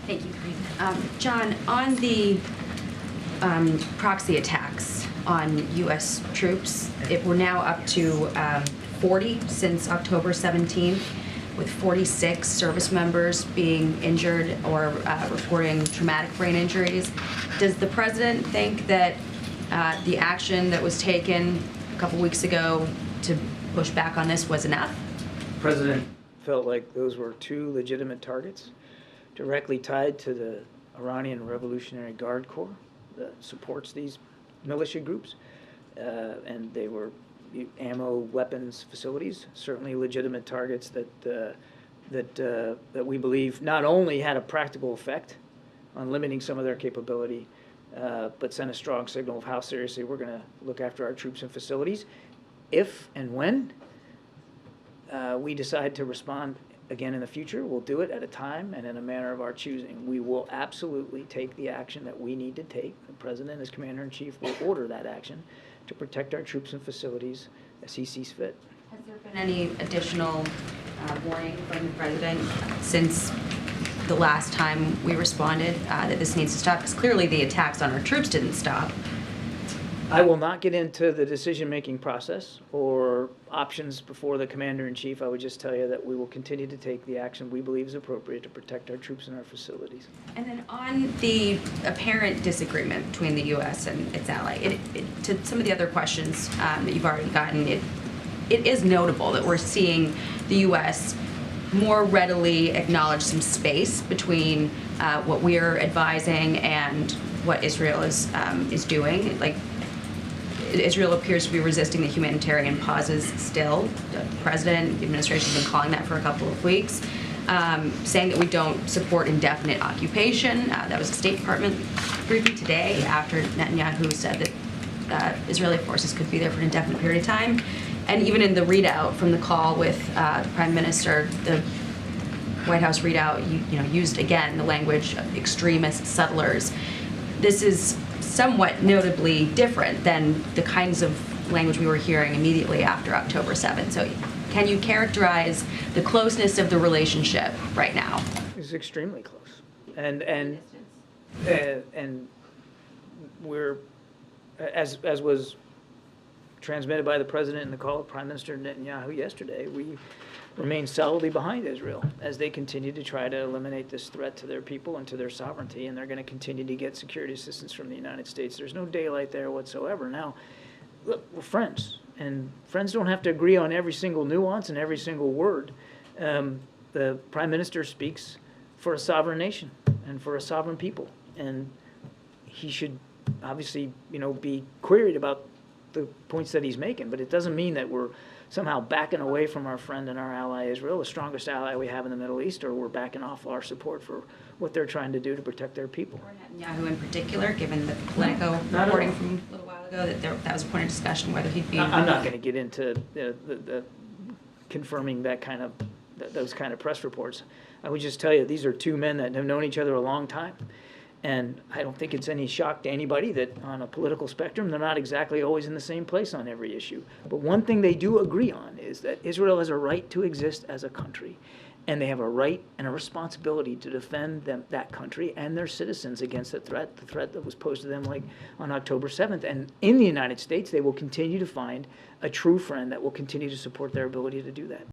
Thank you. John, on the proxy attacks on U.S. troops, we're now up to 40 since October 17th, with 46 service members being injured or reporting traumatic brain injuries. Does the president think that the action that was taken a couple weeks ago to push back on this was enough? The president felt like those were two legitimate targets directly tied to the Iranian Revolutionary Guard Corps that supports these militia groups, and they were ammo, weapons facilities, certainly legitimate targets that we believe not only had a practical effect on limiting some of their capability, but sent a strong signal of how seriously we're going to look after our troops and facilities. If and when we decide to respond again in the future, we'll do it at a time and in a manner of our choosing. We will absolutely take the action that we need to take. The President, as Commander-in-Chief, will order that action to protect our troops and facilities as he sees fit. Has there been any additional warning from the President since the last time we responded that this needs to stop? Because clearly the attacks on our troops didn't stop. I will not get into the decision-making process or options before the Commander-in-Chief. I would just tell you that we will continue to take the action we believe is appropriate to protect our troops and our facilities. And then on the apparent disagreement between the U.S. and its ally, to some of the other questions that you've already gotten, it is notable that we're seeing the U.S. more readily acknowledge some space between what we're advising and what Israel is doing. Like, Israel appears to be resisting the humanitarian pauses still. The President, the administration has been calling that for a couple of weeks, saying that we don't support indefinite occupation. That was a State Department briefing today after Netanyahu said that Israeli forces could be there for an indefinite period of time. And even in the readout from the call with the Prime Minister, the White House readout used again the language of extremist settlers. This is somewhat notably different than the kinds of language we were hearing immediately after October 7th. So can you characterize the closeness of the relationship right now? It's extremely close. And we're, as was transmitted by the President in the call of Prime Minister Netanyahu yesterday, we remain solidly behind Israel as they continue to try to eliminate this threat to their people and to their sovereignty, and they're going to continue to get security assistance from the United States. There's no daylight there whatsoever. Now, look, we're friends, and friends don't have to agree on every single nuance and every single word. The Prime Minister speaks for a sovereign nation and for a sovereign people, and he should obviously, be queried about the points that he's making, but it doesn't mean that we're somehow backing away from our friend and our ally Israel, the strongest ally we have in the Middle East, or we're backing off our support for what they're trying to do to protect their people. Or Netanyahu in particular, given the Politico reporting from a little while ago that was a point of discussion whether he'd be... I'm not going to get into the confirming those kind of press reports. I would just tell you these are two men that have known each other a long time. And I don't think it's any shock to anybody that on a political spectrum, they're not exactly always in the same place on every issue. But one thing they do agree on is that Israel has a right to exist as a country, and they have a right and a responsibility to defend that country and their citizens against the threat that was posed to them like on October 7th. And in the United States, they will continue to find a true friend that will continue to support their ability to do that.